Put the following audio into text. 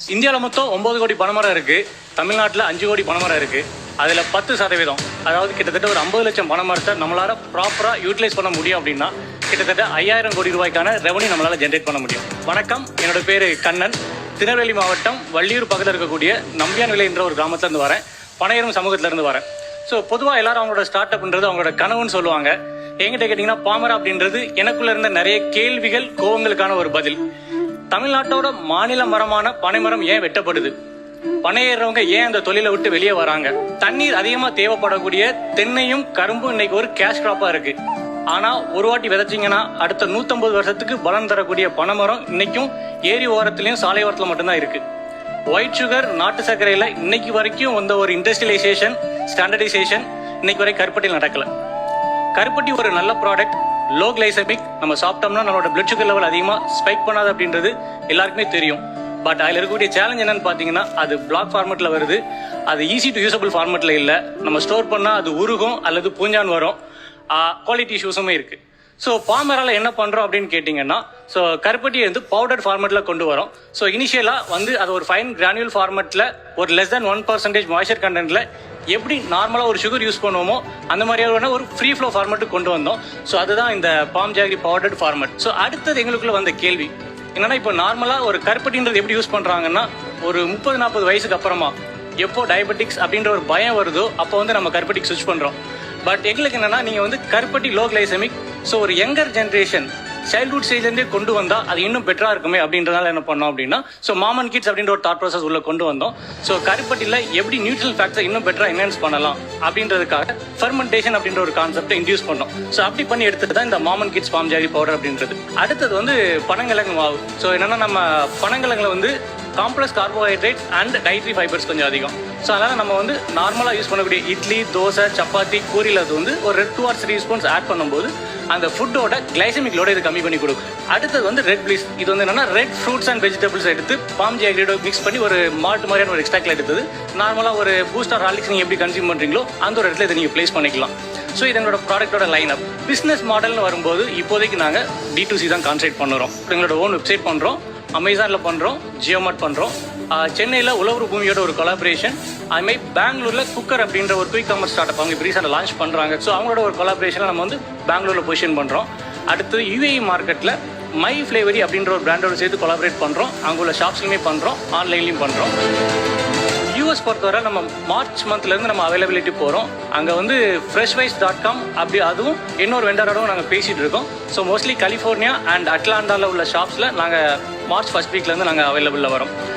இந்தியாவில் மொத்தம் 9 கோடி பனைமரம் இருக்குது. தமிழ்நாட்டில் 5 கோடி பனைமரம் இருக்குது. அதில் 10%, அதாவது கிட்டத்தட்ட ஒரு 50 லட்சம் பனைமரத்தை நம்மளால் ப்ராப்பராக யூட்டிலைஸ் பண்ண முடியும் அப்படின்னா கிட்டத்தட்ட 5000 கோடி ரூபாய்க்கான ரெவன்யூ நம்மளால் ஜென்ரேட் பண்ண முடியும். வணக்கம், என்னோட பேர் கண்ணன். திருநெல்வேலி மாவட்டம் வள்ளியூர் பக்கத்தில் இருக்கக்கூடிய நம்பியான் விலை என்ற ஒரு கிராமத்துலேருந்து வரேன். பனையரும் சமூகத்திலேருந்து வரேன். ஸோ பொதுவாக எல்லாரும் அவங்களோட ஸ்டார்ட் அப்ன்றது அவங்களோட கனவுன்னு சொல்லுவாங்க. என்கிட்ட கேட்டிங்கன்னா பாமரம் அப்படின்றது எனக்குள்ளே இருந்த நிறைய கேள்விகள் கோவங்களுக்கான ஒரு பதில். தமிழ்நாட்டோட மாநில மரமான பனைமரம் ஏன் வெட்டப்படுது? பனையேறவங்க ஏன் அந்த தொழிலை விட்டு வெளியே வராங்க? தண்ணீர் அதிகமாக தேவைப்படக்கூடிய தென்னையும் கரும்பும் இன்னைக்கு ஒரு கேஷ் கிராப்பாக இருக்கு. ஆனால் ஒரு வாட்டி விதைச்சிங்கன்னா அடுத்த 150 வருஷத்துக்கு பலன் தரக்கூடிய பனைமரம் இன்னைக்கும் ஏரி ஓரத்துலையும் சாலை ஓரத்தில் மட்டும்தான் இருக்கு. ஒயிட் சுகர், நாட்டு சர்க்கரையில் இன்னைக்கு வரைக்கும் வந்த ஒரு இண்டஸ்ட்ரியலைசேஷன், ஸ்டாண்டர்டைசேஷன் இன்னைக்கு வரை கருப்பட்டியில் நடக்கல. கருப்பட்டி ஒரு நல்ல ப்ராடக்ட், லோ கிளைசமிக். நம்ம சாப்பிட்டோம்னா நம்மளோட பிளட் சுகர் லெவல் அதிகமாக ஸ்பைக் பண்ணாது அப்படின்றது எல்லாருக்குமே தெரியும். பட் அதில் இருக்கக்கூடிய சேலஞ்ச் என்னன்னு பார்த்தீங்கன்னா, அது பிளாக் ஃபார்மெட்டில் வருது. அது ஈஸி டு யூசபிள் ஃபார்மெட்டில் இல்லை. நம்ம ஸ்டோர் பண்ணால் அது உருகும் அல்லது பூஞ்சான் வரும். குவாலிட்டி இஷ்யூஸுமே இருக்குது. ஸோ பாமரால் என்ன பண்ணுறோம் அப்படின்னு கேட்டிங்கன்னா, ஸோ கருப்பட்டியை வந்து பவுடர் ஃபார்மெட்டில் கொண்டு வரோம். ஸோ இனிஷியலாக அது ஒரு ஃபைன் கிரானுவல் ஃபார்மெட்டில் ஒரு லெஸ் தேன் 1% மாய்ச்சர் கண்டென்ட்டில் எப்படி நார்மலாக ஒரு சுகர் யூஸ் பண்ணுவோமோ அந்த மாதிரியான ஒரு ஃப்ரீ ஃப்ளோ ஃபார்மெட்டுக்கு கொண்டு வந்தோம். ஸோ அதுதான் இந்த palm jaggery powdered format. So அடுத்தது எங்களுக்குள்ள வந்த கேள்வி என்னன்னா, இப்போ நார்மலாக ஒரு கருப்பட்டின்றது எப்படி யூஸ் பண்ணுறாங்கன்னா, ஒரு 30-40 வயசுக்கு அப்புறமா எப்போ டயபெட்டிக்ஸ் அப்படின்ற ஒரு பயம் வருதோ அப்போ நம்ம கருப்பட்டிக்கு ஸ்விட்ச் பண்ணுறோம். பட் எங்களுக்கு என்னன்னா, நீங்கள் கருப்பட்டி லோ கிளைசமிக், ஸோ ஒரு யங்கர் ஜென்ரேஷன் சைல்ட்ஹுட் ஸ்டேஜ்லேருந்தே கொண்டு வந்தால் அது இன்னும் பெட்டராக இருக்குமே அப்படின்றதால என்ன பண்ணோம் அப்படின்னா, ஸோ மாமன் கிட்ஸ் அப்படின்ற ஒரு தாட் ப்ராசஸ் உள்ள கொண்டு வந்தோம். ஸோ கருப்பட்டியில் எப்படி நியூட்ரல் ஃபேக்டர் இன்னும் பெட்டராக என்ஹான்ஸ் பண்ணலாம் அப்படின்றதுக்காக ஃபெர்மெண்டேஷன் அப்படின்ற ஒரு கான்செப்டை இன்டியூஸ் பண்ணோம். ஸோ அப்படி பண்ணி எடுத்துட்டு தான் இந்த மாமன் கிட்ஸ் பாம் ஜாகரி பவுடர் அப்படின்றது. அடுத்தது பனங்கிழங்கு மாவு. ஸோ என்னன்னா, நம்ம பனங்கிழங்குல complex carbohydrate and dietary fibres கொஞ்சம் அதிகம். ஸோ அதனால் நம்ம நார்மலாக யூஸ் பண்ணக்கூடிய இட்லி, தோசை, சப்பாத்தி, பூரியில் ஒரு 2 or 3 ஸ்பூன்ஸ் ஆட் பண்ணும்போது அந்த ஃபுட்டோட கிளைசமிக் லோட இது கம்மி பண்ணி கொடுக்கும். அடுத்தது ரெட் பிளிஸ். இது என்னன்னா, ரெட் ஃப்ரூட்ஸ் அண்ட் வெஜிடபிள்ஸ் எடுத்து பாம் ஜாகரியோட மிக்ஸ் பண்ணி ஒரு மால்ட் மாதிரியான ஒரு எக்ஸ்ட்ராக்ட்ல எடுத்தது. நார்மலாக ஒரு பூஸ்ட் ஆர் ஹார்லிக்ஸ் நீங்கள் எப்படி கன்சியூம் பண்ணுறீங்களோ அந்த ஒரு இடத்துல இதை நீங்கள் பிளேஸ் பண்ணிக்கலாம். ஸோ இது எங்களோட ப்ராடக்டோட லைன் அப். பிஸ்னஸ் மாடல்னு வரும்போது இப்போதைக்கு நாங்கள் D2C தான் கான்சென்ட்ரேட் பண்ணுறோம். எங்களோட ஓன் வெப்சைட் பண்ணுறோம், அமேசானில் பண்ணுறோம், ஜியோமார்ட் பண்ணுறோம். சென்னையில் உழவு பூமியோட ஒரு கொலாபரேஷன். அதுமாதிரி பெங்களூரில் குக்கர் அப்படின்ற ஒரு குயிக் காமர்ஸ் ஸ்டார்ட் அப் அவங்க இப்போ ரீசெண்டாக லான்ச் பண்ணுறாங்க. ஸோ அவங்களோட ஒரு கொலாபரேஷனில் நம்ம பெங்களூரில் பொசிஷன் பண்ணுறோம். அடுத்து UAE மார்க்கெட்டில் மை ஃப்ளேவரி அப்படின்ற ஒரு பிராண்டோட சேர்த்து கொலாபரேட் பண்ணுறோம். அங்கே உள்ள ஷாப்ஸ்லையுமே பண்ணுறோம், ஆன்லைன்லையும் பண்ணுறோம். US பொறுத்தவரை நம்ம மார்ச் மந்த்லேருந்து நம்ம அவைலபிலிட்டி போகிறோம். அங்கே freshwise.com அப்படி அதுவும் இன்னொரு வெண்டரோடும் நாங்கள் பேசிகிட்டு இருக்கோம். ஸோ மோஸ்ட்லி கலிஃபோர்னியா அண்ட் அட்லாண்டாவில் உள்ள ஷாப்ஸில் நாங்கள் மார்ச் 1st வீக்லேருந்து நாங்கள் அவைலபிளில் வரோம்.